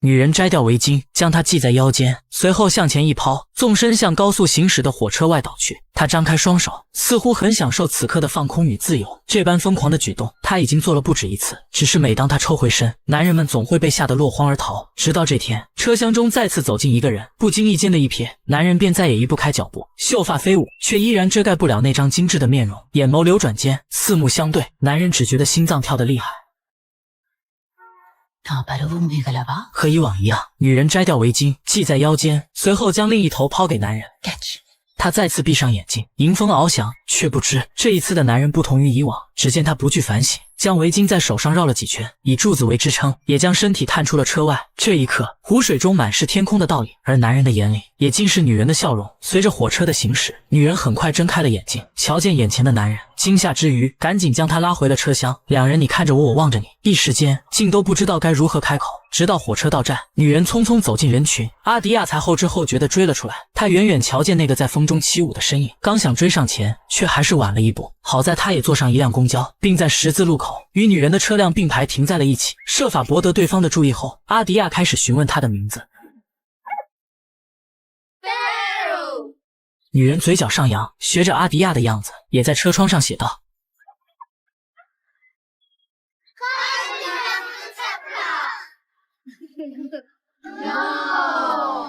女人摘掉围巾，将它系在腰间，随后向前一抛，纵身向高速行驶的火车外倒去。她张开双手，似乎很享受此刻的放空与自由。这般疯狂的举动，她已经做了不止一次。只是每当她抽回身，男人们总会被吓得落荒而逃。直到这天，车厢中再次走进一个人，不经意间的一瞥，男人便再也移不开脚步。秀发飞舞，却依然遮盖不了那张精致的面容。眼眸流转间，四目相对，男人只觉得心脏跳得厉害。和以往一样，女人摘掉围巾，系在腰间，随后将另一头抛给男人。她再次闭上眼睛，迎风翱翔，却不知这一次的男人不同于以往。只见他不惧反省，将围巾在手上绕了几圈，以柱子为支撑，也将身体探出了车外。这一刻，湖水中满是天空的倒影，而男人的眼里也尽是女人的笑容。随着火车的行驶，女人很快睁开了眼睛，瞧见眼前的男人，惊吓之余，赶紧将他拉回了车厢。两人你看着我，我望着你，一时间竟都不知道该如何开口。直到火车到站，女人匆匆走进人群，阿迪亚才后知后觉地追了出来。他远远瞧见那个在风中起舞的身影，刚想追上前，却还是晚了一步。好在他也坐上一辆公交，并在十字路口与女人的车辆并排停在了一起。设法博得对方的注意后，阿迪亚开始询问他的名字。女人嘴角上扬，学着阿迪亚的样子，也在车窗上写道：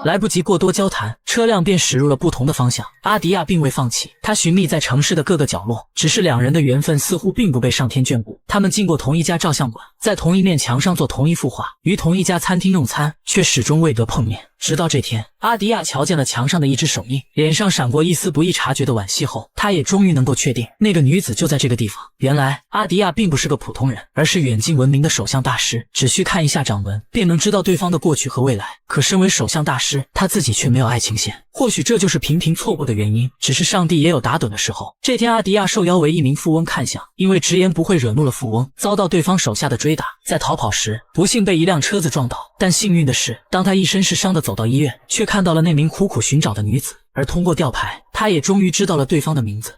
来不及过多交谈，车辆便驶入了不同的方向。阿迪亚并未放弃，他寻觅在城市的各个角落，只是两人的缘分似乎并不被上天眷顾。他们进过同一家照相馆，在同一面墙上做同一幅画，于同一家餐厅用餐，却始终未得碰面。直到这天，阿迪亚瞧见了墙上的一只手印，脸上闪过一丝不易察觉的惋惜后，他也终于能够确定那个女子就在这个地方。原来阿迪亚并不是个普通人，而是远近闻名的手相大师，只需看一下掌纹，便能知道对方的过去和未来。可身为手相大师，他自己却没有爱情线，或许这就是频频错过的原因。只是上帝也有打盹的时候。这天，阿迪亚受邀为一名富翁看相，因为直言不讳惹怒了富翁，遭到对方手下的追打，在逃跑时不幸被一辆车子撞倒。但幸运的是，当他一身是伤的走到医院，却看到了那名苦苦寻找的女子，而通过吊牌，他也终于知道了对方的名字。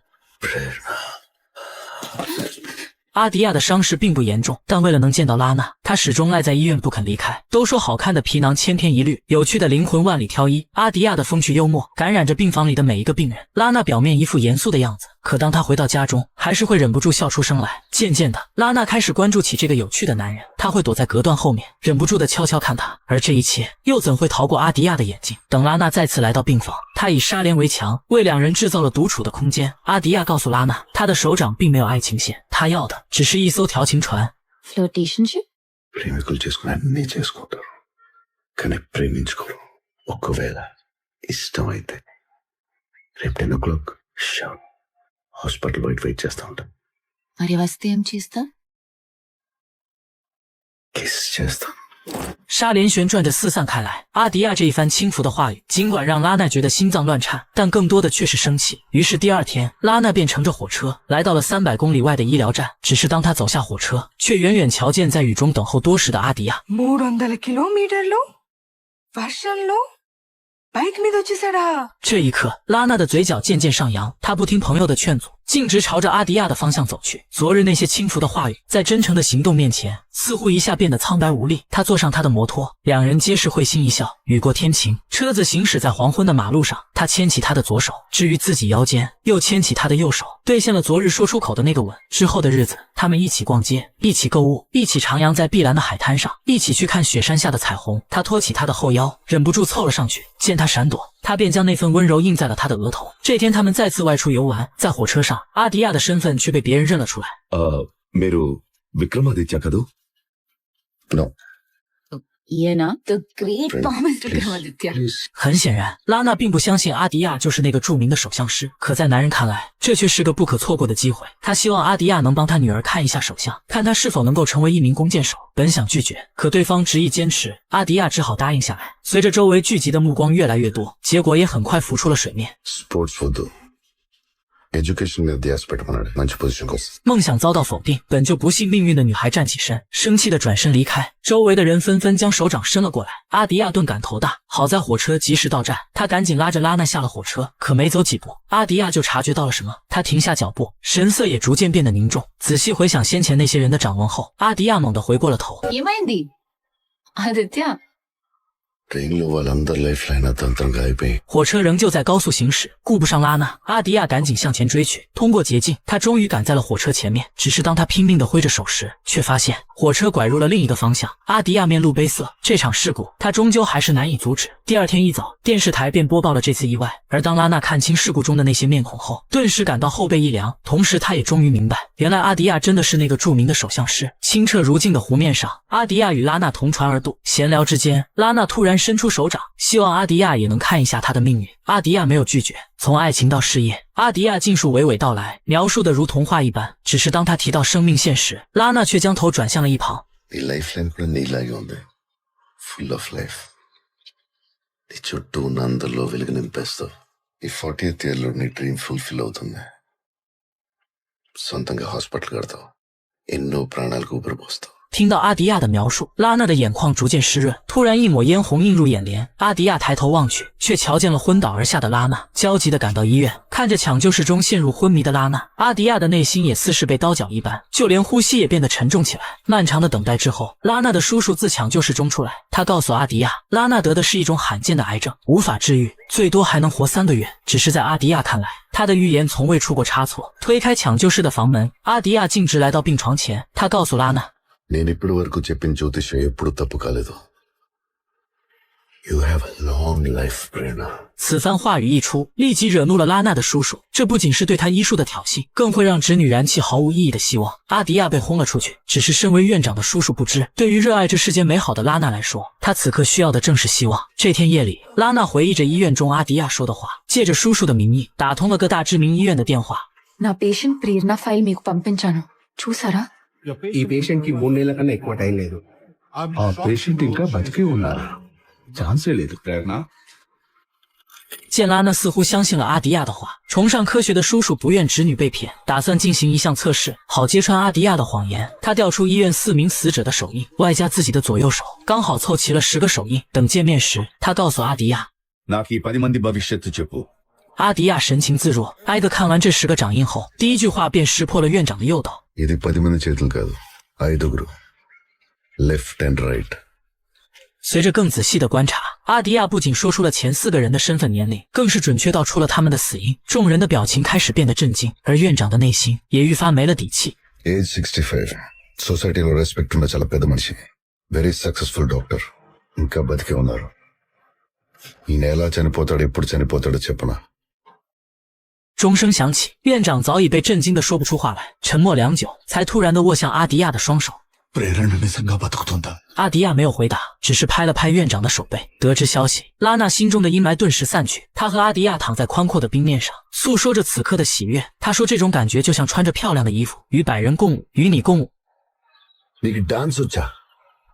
阿迪亚的伤势并不严重，但为了能见到拉娜，他始终赖在医院不肯离开。都说好看的皮囊千篇一律，有趣的灵魂万里挑一。阿迪亚的风趣幽默感染着病房里的每一个病人。拉娜表面一副严肃的样子，可当她回到家中，还是会忍不住笑出声来。渐渐的，拉娜开始关注起这个有趣的男人，她会躲在隔断后面，忍不住的悄悄看他。而这一切又怎会逃过阿迪亚的眼睛？等拉娜再次来到病房，他以纱帘为墙，为两人制造了独处的空间。阿迪亚告诉拉娜，他的手掌并没有爱情线，他要的只是一艘调情船。ఫ్లోటేషన్షిప్ ప్రేమికులు చేసుకుని అన్నీ చేసుకుంటారు, కానీ ప్రేమించుకోరు. ఒకవేళ ఇష్టమైతే రేపు 10 o'clock షార్ప్ హాస్పిటల్ వెయిట్ చేస్తా ఉంటాం. మరి వస్తే ఏం చేస్తా? కిస్ చేస్తాం.纱帘旋转着四散开来，阿迪亚这一番轻浮的话语，尽管让拉娜觉得心脏乱颤，但更多的却是生气。于是第二天，拉娜便乘着火车来到了300公里外的医疗站。只是当她走下火车，却远远瞧见在雨中等候多时的阿迪亚。300 కిలోమీటర్లు వర్షంలో బైక్ మీద వచ్చేసాడా?这一刻，拉娜的嘴角渐渐上扬，她不听朋友的劝阻，径直朝着阿迪亚的方向走去。昨日那些轻浮的话语，在真诚的行动面前，似乎一下变得苍白无力。他坐上他的摩托，两人皆是会心一笑。雨过天晴，车子行驶在黄昏的马路上，他牵起她的左手，置于自己腰间，又牵起她的右手，兑现了昨日说出口的那个吻。之后的日子，他们一起逛街，一起购物，一起徜徉在碧蓝的海滩上，一起去看雪山下的彩虹。他托起她的后腰，忍不住凑了上去，见她闪躲，他便将那份温柔印在了她的额头。这天他们再次外出游玩，在火车上，阿迪亚的身份却被别人认了出来。మీరు విక్రమాదిత్య కదూ? No. ఈయన the great Thomas విక్రమాదిత్య. 很显然，拉娜并不相信阿迪亚就是那个著名的手相师，可在男人看来，这却是个不可错过的机会。他希望阿迪亚能帮他女儿看一下手相，看他是否能够成为一名弓箭手。本想拒绝，可对方执意坚持，阿迪亚只好答应下来。随着周围聚集的目光越来越多，结果也很快浮出了水面。స్పోర్ట్స్ వద్దు, ఎడ్యుకేషన్ మీద ధ్యాస పెట్టమన్నాడు, మంచి పొజిషన్ కోసం. 梦想遭到否定，本就不信命运的女孩站起身，生气的转身离开。周围的人纷纷将手掌伸了过来。阿迪亚顿感头大，好在火车及时到站，他赶紧拉着拉娜下了火车。可没走几步，阿迪亚就察觉到了什么，他停下脚步，神色也逐渐变得凝重。仔细回想先前那些人的掌纹后，阿迪亚猛地回过了头。ఏమైంది? ఆదిత్య, ట్రైన్లో వాళ్ళందరి లైఫ్ లైన్ తంత్రంగా అయిపోయి火车仍旧在高速行驶，顾不上拉娜，阿迪亚赶紧向前追去。通过捷径，他终于赶在了火车前面。只是当他拼命地挥着手时，却发现火车拐入了另一个方向。阿迪亚面露悲色，这场事故他终究还是难以阻止。第二天一早，电视台便播报了这次意外。而当拉娜看清事故中的那些面孔后，顿时感到后背一凉。同时，他也终于明白，原来阿迪亚真的是那个著名的首相师。清澈如镜的湖面上，阿迪亚与拉娜同船而渡。闲聊之间，拉娜突然伸出手掌，希望阿迪亚也能看一下他的命运。阿迪亚没有拒绝，从爱情到事业，阿迪亚尽数娓娓道来，描述的如童话一般。只是当他提到生命线时，拉娜却将头转向了一旁。నీ లైఫ్ లైన్ కూడా నీలాగే ఉంది, ఫుల్ ఆఫ్ లైఫ్. నీ చుట్టూ ఉన్న అందరిలో వెలుగు నింపేస్తావు. ఈ 40th ఇయర్లో నీ డ్రీమ్ ఫుల్ఫిల్ అవుతుంది. సొంతంగా హాస్పిటల్ కడతావు, ఎన్నో ప్రాణాలకు ఊపిరిపోస్తావు.听到阿迪亚的描述，拉娜的眼眶逐渐湿润，突然一抹嫣红映入眼帘。阿迪亚抬头望去，却瞧见了昏倒而下的拉娜，焦急地赶到医院，看着抢救室中陷入昏迷的拉娜，阿迪亚的内心也似是被刀绞一般，就连呼吸也变得沉重起来。漫长的等待之后，拉娜的叔叔自抢救室中出来，他告诉阿迪亚，拉娜得的是一种罕见的癌症，无法治愈，最多还能活3个月。只是在阿迪亚看来，他的预言从未出过差错。推开抢救室的房门，阿迪亚径直来到病床前，他告诉拉娜，నేను ఇప్పటి వరకు చెప్పిన జ్యోతిష్యం ఎప్పుడు తప్పు కాలేదు. You have a long life, Prerna. 此番话语一出，立即惹怒了拉娜的叔叔。这不仅是对他医术的挑衅，更会让侄女燃起毫无意义的希望。阿迪亚被轰了出去。只是身为院长的叔叔不知，对于热爱这世间美好的拉娜来说，她此刻需要的正是希望。这天夜里，拉娜回忆着医院中阿迪亚说的话，借着叔叔的名义打通了各大知名医院的电话。నా పేషెంట్ ప్రేరణ ఫైల్ మీకు పంపించాను, చూసారా? ఈ పేషెంట్ కి 3 నెలల కన్నా ఎక్కువ టైం లేదు. ఆ పేషెంట్ ఇంకా బతికే ఉన్నారు, ఛాన్సే లేదు ప్రేరణ. 见拉娜似乎相信了阿迪亚的话，崇尚科学的叔叔不愿侄女被骗，打算进行一项测试，好揭穿阿迪亚的谎言。他调出医院4名死者的手印，外加自己的左右手，刚好凑齐了10个手印。等见面时，他告诉阿迪亚， నాకు ఈ 10 మంది భవిష్యత్తు చెప్పు. 阿迪亚神情自若，挨个看完这10个掌印后，第一句话便识破了院长的诱导。ఇది 10 మంది చేతులు కాదు, 5గురు, లెఫ్ట్ అండ్ రైట్.随着更仔细的观察，阿迪亚不仅说出了前4个人的身份年龄，更是准确道出了他们的死因。众人的表情开始变得震惊，而院长的内心也愈发没了底气。 ఏజ్ 65, సొసైటీలో రెస్పెక్ట్ ఉన్న చాలా పెద్ద మనిషి, వెరీ సక్సెస్ఫుల్ డాక్టర్, ఇంకా బతికే ఉన్నారు. ఈయన ఎలా చనిపోతాడు, ఎప్పుడు చనిపోతాడో చెప్పనా?钟声响起，院长早已被震惊的说不出话来，沉默良久，才突然的握向阿迪亚的双手。 ప్రేరణ నిజంగా బతుకుతుందా? 阿迪亚没有回答，只是拍了拍院长的手背。得知消息，拉娜心中的阴霾顿时散去。她和阿迪亚躺在宽阔的冰面上，诉说着此刻的喜悦。她说这种感觉就像穿着漂亮的衣服，与百人共舞，与你共舞。 నీకు డాన్స్ వచ్చా?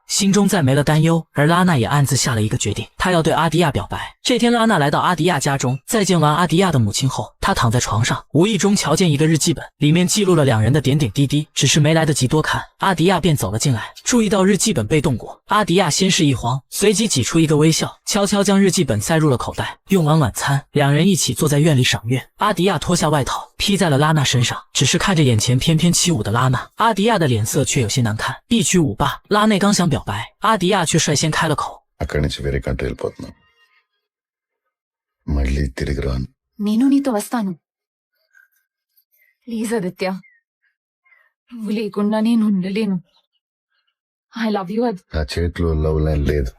心中再没了担忧，而拉娜也暗自下了一个决定，她要对阿迪亚表白。这天，拉娜来到阿迪亚家中，在见完阿迪亚的母亲后，她躺在床上，无意中瞧见一个日记本，里面记录了2人的点点滴滴。只是没来得及多看，阿迪亚便走了进来，注意到日记本被动过。阿迪亚先是一慌，随即挤出一个微笑，悄悄将日记本塞入了口袋。用完晚餐，2人一起坐在院里赏月。阿迪亚脱下外套披在了拉娜身上，只是看着眼前翩翩起舞的拉娜，阿迪亚的脸色却有些难看。一曲舞罢，拉内刚想表白，阿迪亚却率先开了口。 అక్కడి నుంచి వేరే కంట్రీ వెళ్ళిపోతున్నాం, మళ్ళీ తిరిగి రాను. నేను నీతో వస్తాను. ప్లీజ్ ఆదిత్య, నువ్వు లేకుండా నేను ఉండలేను. I love you. నా చేతిలో లవ్ లైన్ లేదు.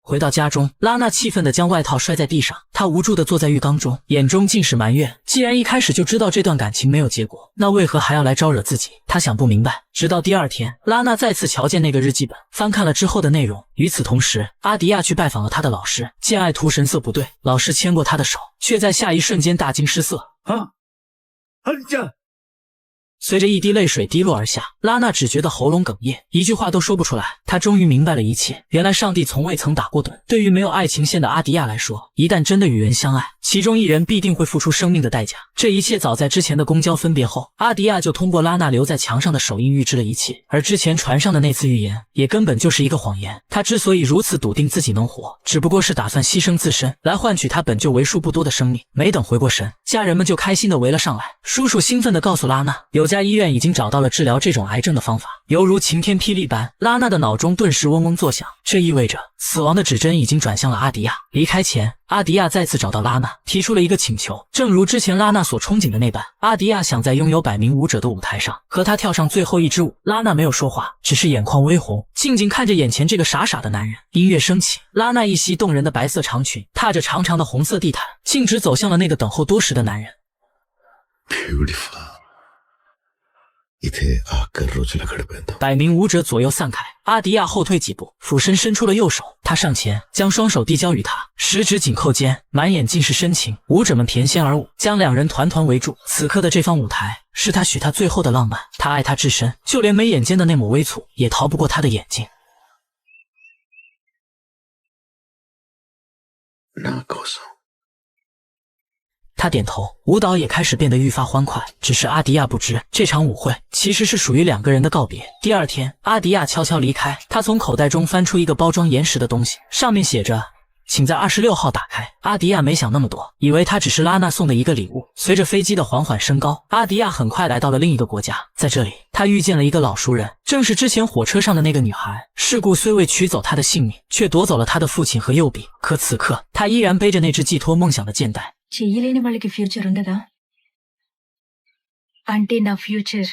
回到家中，拉娜气愤地将外套摔在地上，她无助地坐在浴缸中，眼中尽是埋怨。既然一开始就知道这段感情没有结果，那为何还要来招惹自己？她想不明白。直到第2天，拉娜再次瞧见那个日记本，翻看了之后的内容。与此同时，阿迪亚去拜访了他的老师，见爱徒神色不对，老师牵过他的手，却在下一瞬间大惊失色。随着一滴泪水滴落而下，拉娜只觉得喉咙哽咽，一句话都说不出来。她终于明白了一切，原来上帝从未曾打过盹。对于没有爱情线的阿迪亚来说，一旦真的与人相爱，其中一人必定会付出生命的代价。这一切早在之前的公交分别后，阿迪亚就通过拉娜留在墙上的手印预知了一切。而之前船上的那次预言，也根本就是一个谎言。他之所以如此笃定自己能活，只不过是打算牺牲自身，来换取他本就为数不多的生命。没等回过神，家人们就开心的围了上来。叔叔兴奋地告诉拉娜，有家医院已经找到了治疗这种癌症的方法，犹如晴天霹雳般，拉娜的脑中顿时嗡嗡作响。这意味着死亡的指针已经转向了阿迪亚。离开前，阿迪亚再次找到拉娜，提出了一个请求。正如之前拉娜所憧憬的那般，阿迪亚想在拥有100名舞者的舞台上和他跳上最后一支舞。拉娜没有说话，只是眼眶微红，静静看着眼前这个傻傻的男人。音乐升起，拉娜一袭动人的白色长裙，踏着长长的红色地毯，径直走向了那个等候多时的男人。Beautiful. इथे आकर रोजला गडबड 100名舞者左右散开，阿迪亚后退几步，俯身伸出了右手。他上前，将双手递交于他，十指紧扣间，满眼尽是深情。舞者们翩跹而舞，将两人团团围住。此刻的这方舞台，是他许他最后的浪漫。他爱她至深，就连眉眼间的那抹微蹙，也逃不过他的眼睛。ना कोसो 他点头，舞蹈也开始变得愈发欢快。只是阿迪亚不知，这场舞会其实是属于2个人的告别。第二天，阿迪亚悄悄离开，他从口袋中翻出一个包装岩石的东西，上面写着请在26号打开。阿迪亚没想那么多，以为他只是拉娜送的一个礼物。随着飞机的缓缓升高，阿迪亚很快来到了另一个国家。在这里，他遇见了一个老熟人，正是之前火车上的那个女孩。事故虽未取走她的性命，却夺走了她的父亲和右臂。可此刻，他依然背着那只寄托梦想的箭袋。చెయ్యలేని వాళ్ళకి ఫ్యూచర్ ఉండదా అంటే నా ఫ్యూచర్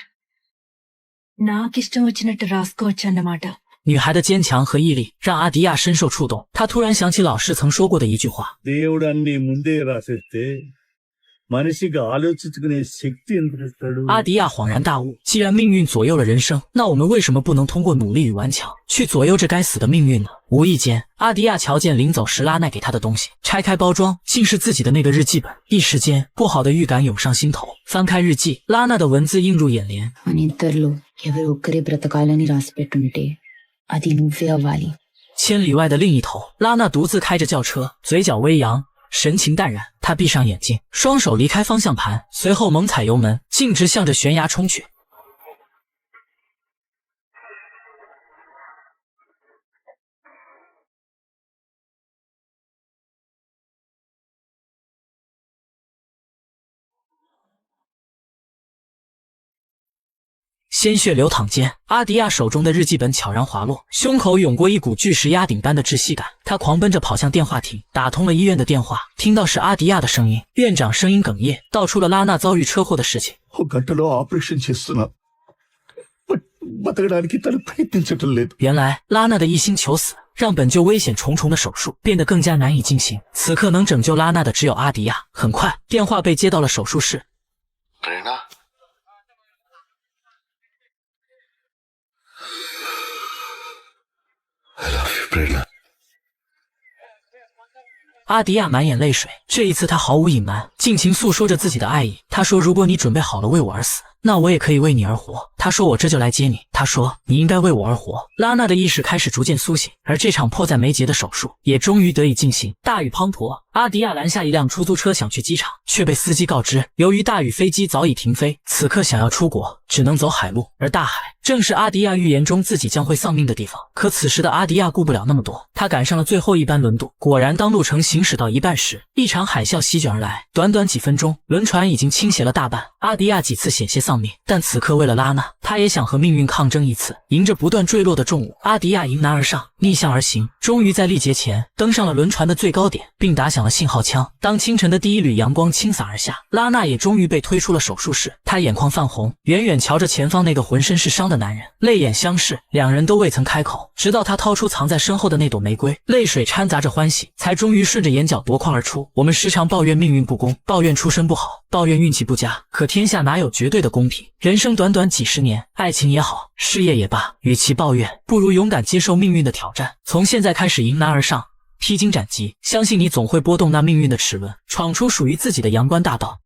నాకిష్టం వచ్చినట్టు రాసుకోవచ్చు అన్నమాట女孩的坚强和毅力让阿迪亚深受触动。他突然想起老师曾说过的一句话：దేవుడు అన్ని ముందే రాసేస్తే మనిషికి ఆలోచించుకునే శక్తి ఎందుకు ఇస్తాడు？阿迪亚恍然大悟，既然命运左右了人生，那我们为什么不能通过努力与顽强去左右这该死的命运呢？无意间，阿迪亚瞧见临走时拉奈给他的东西，拆开包装，竟是自己的那个日记本。一时间，不好的预感涌上心头。翻开日记，拉娜的文字映入眼帘。 మన ఇద్దరిలో ఎవరు ఒక్కరే బ్రతకాలని రాసిపెట్టుంటే అది నువ్వే అవ్వాలి。千里外的另一头，拉娜独自开着轿车，嘴角微扬，神情淡然。她闭上眼睛，双手离开方向盘，随后猛踩油门，径直向着悬崖冲去。鲜血流淌间，阿迪亚手中的日记本悄然滑落，胸口涌过一股巨石压顶般的窒息感。他狂奔着跑向电话亭，打通了医院的电话，听到是阿迪亚的声音。院长声音哽咽，道出了拉娜遭遇车祸的事情。ఒక గంటలో ఆపరేషన్ చేస్తున్నా బతకడానికి తను ప్రయత్నించటం లేదు。原来拉娜的一心求死，让本就危险重重的手术变得更加难以进行。此刻能拯救拉娜的只有阿迪亚。很快，电话被接到了手术室。 प्रेरणा I love you, प्रेरणा 阿迪亚满眼泪水，这一次他毫无隐瞒，尽情诉说着自己的爱意。他说：“如果你准备好了为我而死，那我也可以为你而活。”他说：“我这就来接你。”他说：“你应该为我而活。”拉娜的意识开始逐渐苏醒，而这场迫在眉睫的手术也终于得以进行。大雨滂沱，阿迪亚拦下一辆出租车想去机场，却被司机告知，由于大雨飞机早已停飞，此刻想要出国只能走海路，而大海正是阿迪亚预言中自己将会丧命的地方。可此时的阿迪亚顾不了那么多，他赶上了最后一班轮渡。果然，当路程行驶到一半时，一场海啸席卷而来，短短几分钟，轮船已经倾斜了大半。阿迪亚几次险些丧命，但此刻为了拉娜，他也想和命运抗争一次。迎着不断坠落的重物，阿迪亚迎难而上，逆向而行，终于在力竭前登上了轮船的最高点，并打响了信号枪。当清晨的第一缕阳光倾洒而下，拉娜也终于被推出了手术室。她眼眶泛红，远远瞧着前方那个浑身是伤的男人，泪眼相视，两人都未曾开口，直到他掏出藏在身后的那朵玫瑰，泪水掺杂着欢喜，才终于顺着眼角夺眶而出。我们时常抱怨命运不公，抱怨出身不好，抱怨运气不佳，可天下哪有绝对的公平？人生短短几十年，爱情也好，事业也罢，与其抱怨，不如勇敢接受命运的挑战。从现在开始迎难而上，披荆斩棘，相信你总会拨动那命运的齿轮，闯出属于自己的阳关大道。